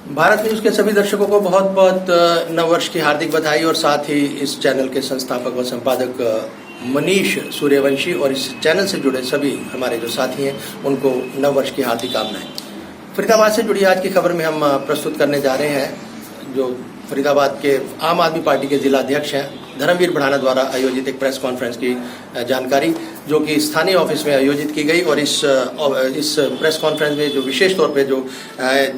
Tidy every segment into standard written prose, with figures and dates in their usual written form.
Bharat news के सभी दर्शकों को बहुत बहुत नववर्ष की हार्दिक बधाई और साथ ही इस चैनल के संस्थापक व संपादक मनीष सूर्यवंशी और इस चैनल से जुड़े सभी हमारे जो साथी हैं उनको नववर्ष की हार्दिक कामनाएं। फरीदाबाद से जुड़ी आज की खबर में हम प्रस्तुत करने जा रहे हैं जो फरीदाबाद के आम आदमी पार्टी के जिला अध्यक्ष हैं धर्मवीर बढ़ाना द्वारा आयोजित एक प्रेस कॉन्फ्रेंस की जानकारी जो कि स्थानीय ऑफिस में आयोजित की गई। और इस प्रेस कॉन्फ्रेंस में जो विशेष तौर पे जो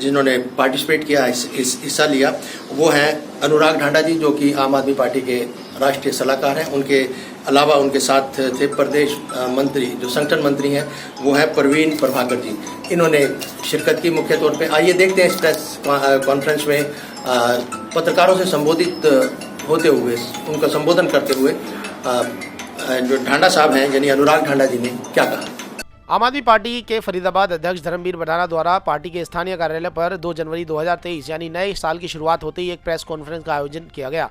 जिन्होंने पार्टिसिपेट किया हिस्सा लिया वो हैं अनुराग ढांडा जी जो कि आम आदमी पार्टी के राष्ट्रीय सलाहकार हैं। उनके अलावा उनके साथ थे प्रदेश मंत्री जो संगठन मंत्री हैं वो है परवीन प्रभाकर जी, इन्होंने शिरकत की मुख्य तौर पे। आइए देखते हैं इस प्रेस कॉन्फ्रेंस में पत्रकारों से संबोधित होते हुए उनका संबोधन करते हुए जो ढांडा साहब हैं यानी अनुराग ढांडा जी ने क्या कहा। आम आदमी पार्टी के फरीदाबाद अध्यक्ष धर्मवीर बढ़ाना द्वारा पार्टी के स्थानीय कार्यालय पर 2 जनवरी 2023 यानी नए साल की शुरुआत होते ही एक प्रेस कॉन्फ्रेंस का आयोजन किया गया।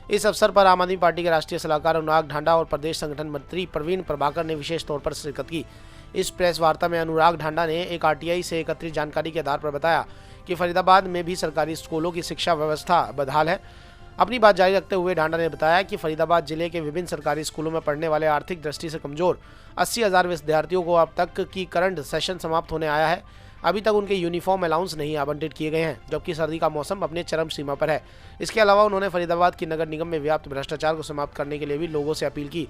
इस अवसर पर आम आदमी पार्टी के राष्ट्रीय सलाहकार अनुराग ढांडा और प्रदेश संगठन मंत्री परवीन प्रभाकर ने विशेष तौर पर शिरकत की। इस प्रेस वार्ता में अनुराग ढांडा ने एक आरटीआई से एकत्रित जानकारी के आधार पर बताया कि फरीदाबाद में भी सरकारी स्कूलों की शिक्षा व्यवस्था बदहाल है। अपनी बात जारी रखते हुए ढांडा ने बताया कि फरीदाबाद जिले के विभिन्न सरकारी स्कूलों में पढ़ने वाले आर्थिक दृष्टि से कमजोर 80,000 विद्यार्थियों को अब तक की करंट सेशन समाप्त होने आया है। अभी तक उनके यूनिफॉर्म अलाउंस नहीं आवंटित किए गए हैं जबकि सर्दी का मौसम अपने चरम सीमा पर है। इसके अलावा उन्होंने फरीदाबाद की नगर निगम में व्याप्त भ्रष्टाचार को समाप्त करने के लिए भी लोगों से अपील की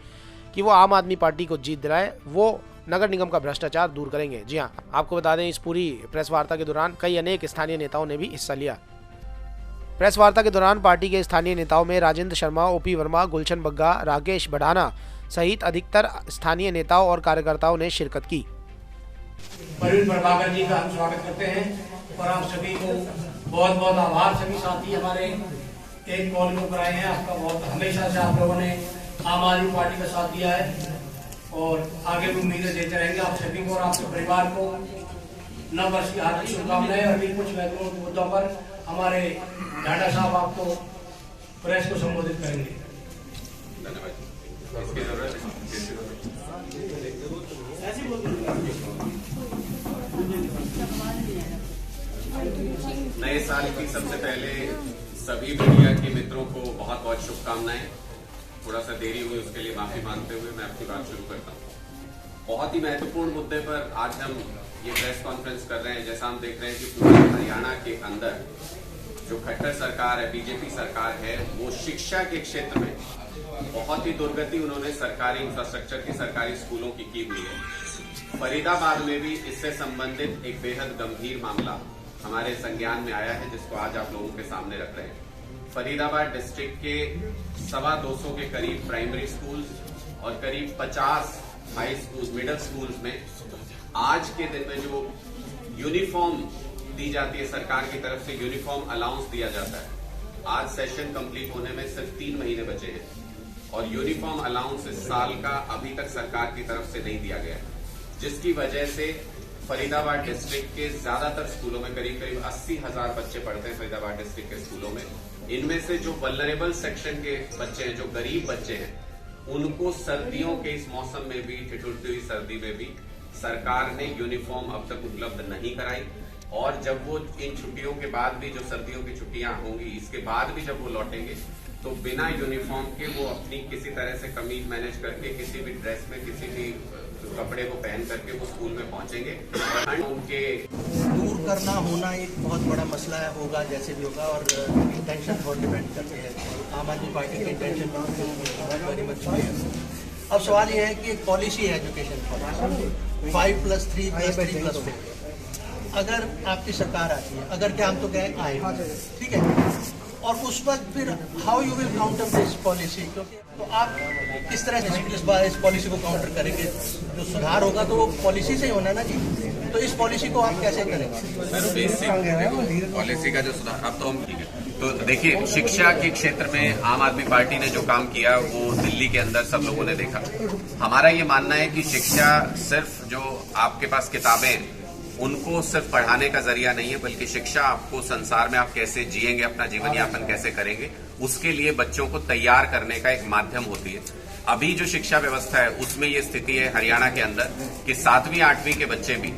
कि वो आम आदमी पार्टी को जीत दिलाए, वो नगर निगम का भ्रष्टाचार दूर करेंगे। जी हाँ, आपको बता दें इस पूरी प्रेस वार्ता के दौरान कई अनेक स्थानीय नेताओं ने भी हिस्सा लिया। प्रेस वार्ता के दौरान पार्टी के स्थानीय नेताओं में राजेंद्र शर्मा, ओपी वर्मा, गुलशन बग्गा, राकेश बढ़ाना सहित अधिकतर स्थानीय नेताओं और कार्यकर्ताओं ने शिरकत की। परवीन प्रभाकर जी का हम स्वागत करते हैं और आप सभी को बहुत बहुत आभार। सभी साथी हमारे एक कॉल के ऊपर आए हैं, आपका बहुत हमेशा से आप लोगों ने आम आदमी पार्टी का साथ दिया है और आगे भी उम्मीदें देते रहेंगे। आप सभी को और आपके परिवार को नव वर्ष की हार्दिक शुभकामनाएं। और भी कुछ महत्वपूर्ण मुद्दों पर हमारे ढांडा साहब आपको प्रेस को संबोधित करेंगे। नए साल की सबसे पहले सभी मीडिया के मित्रों को बहुत बहुत शुभकामनाएं। थोड़ा सा देरी हुई उसके लिए माफी मांगते हुए मैं अपनी बात शुरू करता हूं। बहुत ही महत्वपूर्ण मुद्दे पर आज हम ये प्रेस कॉन्फ्रेंस कर रहे हैं। जैसा हम देख रहे हैं कि पूरे हरियाणा के अंदर जो खट्टर सरकार है, बीजेपी सरकार है, वो शिक्षा के क्षेत्र में बहुत ही दुर्गति उन्होंने सरकारी इंफ्रास्ट्रक्चर की, सरकारी स्कूलों की हुई है। फरीदाबाद में भी इससे संबंधित एक बेहद गंभीर मामला हमारे संज्ञान में आया है जिसको आज आप लोगों के सामने रख रहे हैं। फरीदाबाद डिस्ट्रिक्ट के 225 के करीब प्राइमरी स्कूल्स और करीब 50 हाई स्कूल, मिडिल स्कूल्स में आज के दिन में जो यूनिफॉर्म दी जाती है, सरकार की तरफ से यूनिफॉर्म अलाउंस दिया जाता है, आज सेशन कंप्लीट होने में सिर्फ 3 महीने बचे हैं और यूनिफॉर्म अलाउंस इस साल का अभी तक सरकार की तरफ से नहीं दिया गया है, जिसकी वजह से फरीदाबाद डिस्ट्रिक्ट के ज्यादातर स्कूलों में करीब 80,000 बच्चे पढ़ते हैं। फरीदाबाद डिस्ट्रिक्ट के स्कूलों में इनमें से जो वल्नरेबल सेक्शन के बच्चे हैं, जो गरीब बच्चे हैं, उनको सर्दियों के इस मौसम में भी, ठिठुरती हुई सर्दी में भी सरकार ने यूनिफॉर्म अब तक उपलब्ध नहीं कराई। और जब वो इन छुट्टियों के बाद भी, जो सर्दियों की छुट्टियां होंगी, इसके बाद भी जब वो लौटेंगे तो बिना यूनिफॉर्म के वो अपनी किसी तरह से कमीज मैनेज करके किसी भी ड्रेस में, किसी भी कपड़े को पहन करके वो स्कूल में पहुंचेंगे। और उनके दूर करना होना एक बहुत बड़ा मसला होगा जैसे भी होगा और इंटेंशन बहुत डिपेंड करते हैं। आम आदमी पार्टी के इंटेंशन वेरी मच है। अब सवाल ये है कि एक पॉलिसी है एजुकेशन पॉलिसी 5+3+3+4। अगर आपकी सरकार आती है, अगर क्या हम तो गए आए, ठीक है, और उस वक्त फिर how you will counter this policy, क्योंकि तो आप किस तरह से इस पॉलिसी को काउंटर करेंगे? जो सुधार होगा तो वो पॉलिसी से ही होना ना जी, तो इस पॉलिसी को आप कैसे करेंगे? सर बेसिक पॉलिसी का जो सुधार, अब तो हम ठीक है। तो देखिए, शिक्षा के क्षेत्र में आम आदमी पार्टी ने जो काम किया वो दिल्ली के अंदर सब लोगों ने देखा। हमारा ये मानना है कि शिक्षा सिर्फ जो आपके पास किताबें उनको सिर्फ पढ़ाने का जरिया नहीं है, बल्कि शिक्षा आपको संसार में आप कैसे जिएंगे, अपना जीवन यापन कैसे करेंगे, उसके लिए बच्चों को तैयार करने का एक माध्यम होती है। अभी जो शिक्षा व्यवस्था है उसमें ये स्थिति है हरियाणा के अंदर कि 7वीं 8वीं के बच्चे भी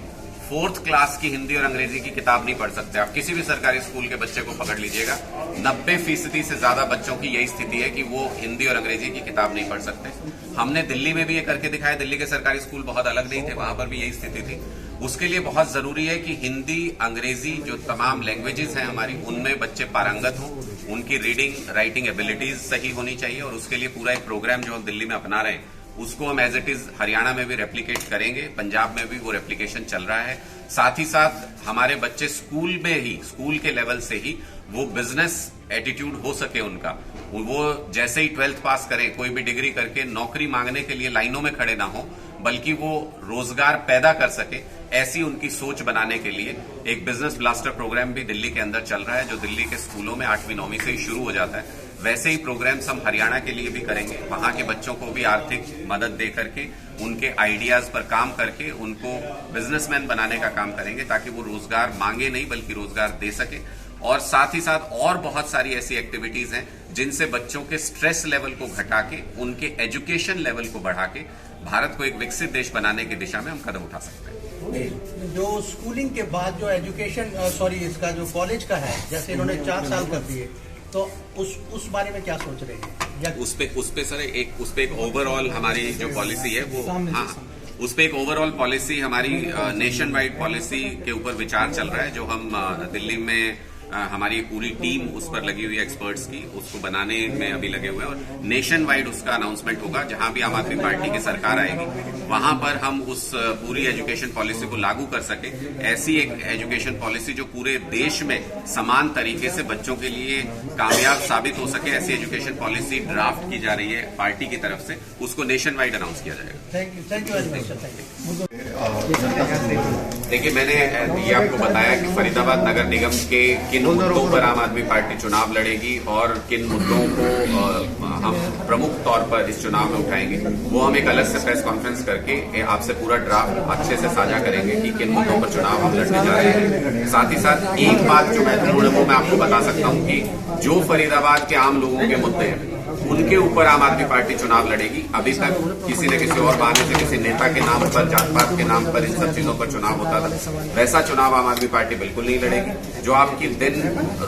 4th क्लास की हिंदी और अंग्रेजी की किताब नहीं पढ़ सकते। आप किसी भी सरकारी स्कूल के बच्चे को पकड़ लीजिएगा, 90% से ज्यादा बच्चों की यही स्थिति है कि वो हिंदी और अंग्रेजी की किताब नहीं पढ़ सकते। हमने दिल्ली में भी ये करके दिखाया। दिल्ली के सरकारी स्कूल बहुत अलग नहीं थे, वहां पर भी यही स्थिति थी। उसके लिए बहुत जरूरी है कि हिंदी, अंग्रेजी, जो तमाम लैंग्वेजेस हैं हमारी, उनमें बच्चे पारंगत हों, उनकी रीडिंग राइटिंग एबिलिटीज सही होनी चाहिए। और उसके लिए पूरा एक प्रोग्राम जो हम दिल्ली में अपना रहे हैं उसको हम एज इट इज हरियाणा में भी रेप्लिकेट करेंगे, पंजाब में भी वो रेप्लिकेशन चल रहा है। साथ ही साथ हमारे बच्चे स्कूल में ही, स्कूल के लेवल से ही वो बिजनेस एटीट्यूड हो सके उनका, वो जैसे ही 12th पास करें, कोई भी डिग्री करके नौकरी मांगने के लिए लाइनों में खड़े ना हो, बल्कि वो रोजगार पैदा कर सके, ऐसी उनकी सोच बनाने के लिए एक बिजनेस ब्लास्टर प्रोग्राम भी दिल्ली के अंदर चल रहा है, जो दिल्ली के स्कूलों में 8वीं 9वीं से ही शुरू हो जाता है। वैसे ही प्रोग्राम्स हम हरियाणा के लिए भी करेंगे। वहां के बच्चों को भी आर्थिक मदद दे करके, उनके आइडियाज पर काम करके उनको बिजनेसमैन बनाने का काम करेंगे, ताकि वो रोजगार मांगे नहीं बल्कि रोजगार दे सके। और साथ ही साथ और बहुत सारी ऐसी एक्टिविटीज हैं जिनसे बच्चों के स्ट्रेस लेवल को घटा के, उनके एजुकेशन लेवल को बढ़ा के भारत को एक विकसित देश बनाने की दिशा में हम कदम उठा सकते हैं। जो स्कूलिंग के बाद जो एजुकेशन इसका जो कॉलेज का है, जैसे इन्होंने 4 साल कर दिए, तो उस बारे में क्या सोच रहे हैं? या उस पे सर उस पे एक ओवरऑल हमारी जो पॉलिसी है वो, हाँ, उस पे एक ओवरऑल पॉलिसी हमारी नेशन वाइड पॉलिसी के ऊपर विचार चल रहा है, जो हम दिल्ली में हमारी पूरी टीम उस पर लगी हुई है एक्सपर्ट्स की, उसको बनाने में अभी लगे हुए हैं। और नेशन वाइड उसका अनाउंसमेंट होगा। जहां भी आम आदमी पार्टी की सरकार आएगी वहां पर हम उस पूरी एजुकेशन पॉलिसी को लागू कर सके, ऐसी एक एजुकेशन पॉलिसी जो पूरे देश में समान तरीके से बच्चों के लिए कामयाब साबित हो सके, ऐसी एजुकेशन पॉलिसी ड्राफ्ट की जा रही है पार्टी की तरफ से, उसको नेशन वाइड अनाउंस किया जाएगा। Thank you very much. देखिए, मैंने ये आपको बताया कि फरीदाबाद नगर निगम के किन मुद्दों पर आम आदमी पार्टी चुनाव लड़ेगी और किन मुद्दों को हम प्रमुख तौर पर इस चुनाव में उठाएंगे, वो हम एक अलग से प्रेस कॉन्फ्रेंस करके आपसे पूरा ड्राफ्ट अच्छे से साझा करेंगे कि किन मुद्दों पर चुनाव हम लड़ने जा रहे हैं। साथ ही साथ एक बात जो महत्वपूर्ण है वो मैं आपको बता सकता हूं कि जो फरीदाबाद के आम लोगों के मुद्दे हैं उनके ऊपर आम आदमी पार्टी चुनाव लड़ेगी। अभी तक किसी न किसी और बहाने से, किसी नेता के नाम पर, जात पात के नाम पर, इन सब चीजों पर चुनाव होता था, वैसा चुनाव आम आदमी पार्टी बिल्कुल नहीं लड़ेगी। जो आपकी दिन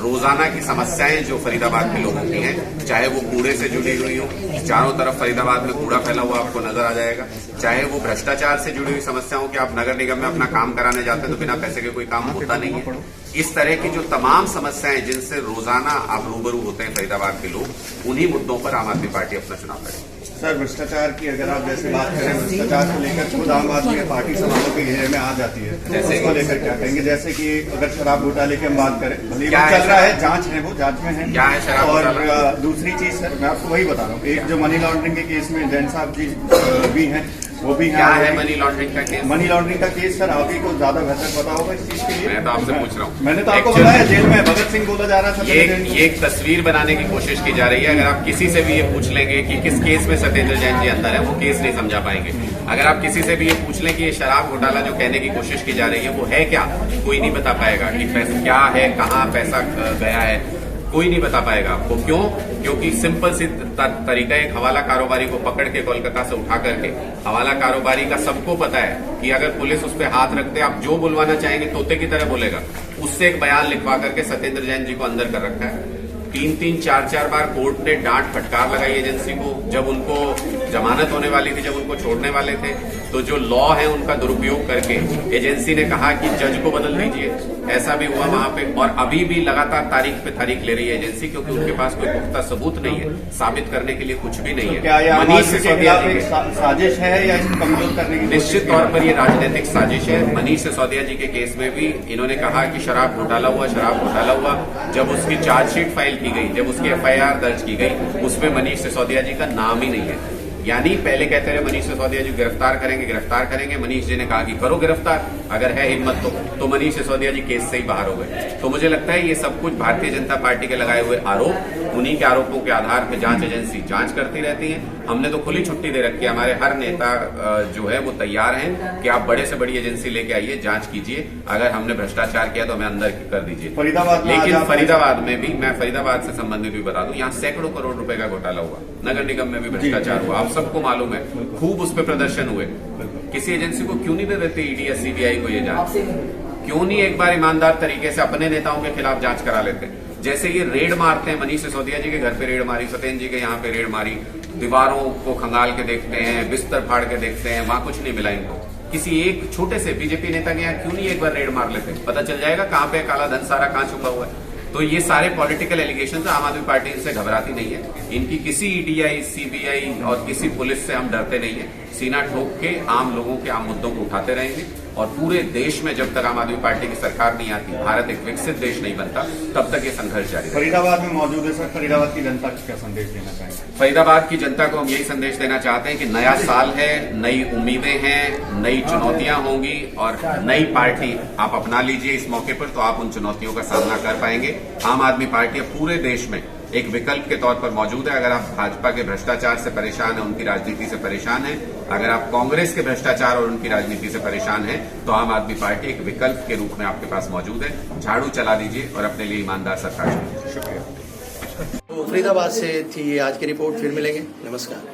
रोजाना की समस्याएं जो फरीदाबाद के लोगों की हैं, चाहे वो कूड़े से जुड़ी हुई हो, चारों तरफ फरीदाबाद में कूड़ा फैला हुआ आपको नजर आ जाएगा, चाहे वो भ्रष्टाचार से जुड़ी हुई समस्याओं की, आप नगर निगम में अपना काम कराने जाते हैं तो बिना पैसे के कोई काम होता नहीं है। इस तरह की जो तमाम समस्याएं जिनसे रोजाना आप रूबरू होते हैं फरीदाबाद के लोग, उन्हीं मुद्दों पर आम आदमी पार्टी अपना चुनाव लड़ेगी। सर, भ्रष्टाचार की अगर आप जैसे बात करें, भ्रष्टाचार को लेकर खुद आम आदमी पार्टी समारोह के घेरे में आ जाती है, जैसे इसको लेकर क्या कहेंगे? जैसे कि अगर शराब घोटाले की हम बात करें, भले चल रहा है, जांच है, वो जांच में है, क्या है शराब घोटाला? और दूसरी चीज सर, मैं आपको वही बता रहा हूँ, एक जो मनी लॉन्ड्रिंग के केस में जैन साहब जी भी हैं, वो भी क्या है मनी लॉन्ड्रिंग का केस? मनी लॉन्ड्रिंग का केस सर आप ही को ज्यादा बेहतर पता होगा इस चीज के लिए। मैं तो आपसे पूछ रहा हूँ। मैंने तो आपको बताया, जेल में भगत सिंह बोला जा रहा था। ये एक तस्वीर बनाने की कोशिश की जा रही है। अगर आप किसी से भी ये पूछ लेंगे कि किस केस में सत्येंद्र जैन जी अंदर है, वो केस नहीं समझा पाएंगे। अगर आप किसी से भी ये पूछ लें कि ये शराब घोटाला जो कहने की कोशिश की जा रही है वो है क्या, कोई नहीं बता पाएगा कि पैसा क्या है, कहाँ पैसा गया है, कोई नहीं बता पाएगा आपको। क्यों? क्योंकि सिंपल सी तरीका, एक हवाला कारोबारी को पकड़ के कोलकाता से उठा करके, हवाला कारोबारी का सबको पता है कि अगर पुलिस उस पर हाथ रखते, आप जो बुलवाना चाहेंगे तोते की तरह बोलेगा, उससे एक बयान लिखवा करके सत्येंद्र जैन जी को अंदर कर रखा है। 3-3, 4-4 बार कोर्ट ने डांट फटकार लगाई एजेंसी को। जब उनको जमानत होने वाली थी, जब उनको छोड़ने वाले थे, तो जो लॉ है उनका दुरुपयोग करके एजेंसी ने कहा कि जज को बदल दीजिए। ऐसा भी हुआ वहां पे, और अभी भी लगातार तारीख पे तारीख ले रही है एजेंसी, क्योंकि उनके पास कोई पुख्ता सबूत नहीं है, साबित करने के लिए कुछ भी नहीं है। मनीष सिसोदिया जी साजिश है या इसको कमजोर करने की? निश्चित तौर पर ये राजनीतिक साजिश है। मनीष सिसोदिया जी के केस में भी इन्होंने कहा कि शराब घोटाला हुआ, शराब घोटाला हुआ। जब उसकी चार्जशीट फाइल की गई, जब उसकी FIR दर्ज की गई, उसमें मनीष सिसोदिया जी का नाम ही नहीं है। यानी पहले कहते रहे मनीष सिसोदिया जी गिरफ्तार करेंगे, गिरफ्तार करेंगे। मनीष जी ने कहा कि करो गिरफ्तार, अगर है हिम्मत तो मनीष सिसोदिया जी केस से ही बाहर हो गए। तो मुझे लगता है ये सब कुछ भारतीय जनता पार्टी के लगाए हुए आरोप, उन्हीं के आरोपों के आधार पर जांच एजेंसी जांच करती रहती है। हमने तो खुली छुट्टी दे रखी है, हमारे हर नेता जो है वो तैयार हैं कि आप बड़े से बड़ी एजेंसी लेके आइए, जांच कीजिए, अगर हमने भ्रष्टाचार किया तो हमें अंदर कर दीजिए। लेकिन फरीदाबाद में भी, मैं फरीदाबाद से संबंधित भी बता दूं, यहाँ सैकड़ों करोड़ रुपए का घोटाला हुआ, नगर निगम में भी भ्रष्टाचार हुआ, आप सबको मालूम है, खूब उस पर प्रदर्शन हुए। किसी एजेंसी को क्यों नहीं दे देते ईडी या सीबीआई को ये जांच? क्यों नहीं एक बार ईमानदार तरीके से अपने नेताओं के खिलाफ जांच करा लेते? जैसे ये रेड मारते हैं, मनीष सिसोदिया जी के घर पे रेड मारी, सत्येंद्र जी के यहाँ पे रेड मारी, दीवारों को खंगाल के देखते हैं, बिस्तर फाड़ के देखते हैं, वहां कुछ नहीं मिला इनको। किसी एक छोटे से बीजेपी नेता के यहाँ क्यों नहीं एक बार रेड मार लेते? पता चल जाएगा कहाँ पे काला धन सारा कहाँ छुपा हुआ है। तो ये सारे पॉलिटिकल एलिगेशन आम आदमी पार्टी इनसे घबराती नहीं है। इनकी किसी ईडीआई, सीबीआई और किसी पुलिस से हम डरते नहीं है। सीना ठोक के आम लोगों के आम मुद्दों को उठाते रहेंगे और पूरे देश में जब तक आम आदमी पार्टी की सरकार नहीं आती, भारत एक विकसित देश नहीं बनता, तब तक ये संघर्ष जारी रहेगा। फरीदाबाद में मौजूद है सर, फरीदाबाद की जनता को क्या संदेश देना चाहेंगे? फरीदाबाद की जनता को हम यही संदेश देना चाहते हैं कि नया साल है, नई उम्मीदें हैं, नई चुनौतियां होंगी और नई पार्टी आप अपना लीजिए इस मौके पर, तो आप उन चुनौतियों का सामना कर पाएंगे। आम आदमी पार्टी पूरे देश में एक विकल्प के तौर पर मौजूद है। अगर आप भाजपा के भ्रष्टाचार से परेशान हैं, उनकी राजनीति से परेशान हैं, अगर आप कांग्रेस के भ्रष्टाचार और उनकी राजनीति से परेशान हैं, तो आम आदमी पार्टी एक विकल्प के रूप में आपके पास मौजूद है। झाड़ू चला दीजिए और अपने लिए ईमानदार सरकार चुनिए। शुक्रिया। तो फरीदाबाद से थी ये आज की रिपोर्ट, फिर मिलेंगे, नमस्कार।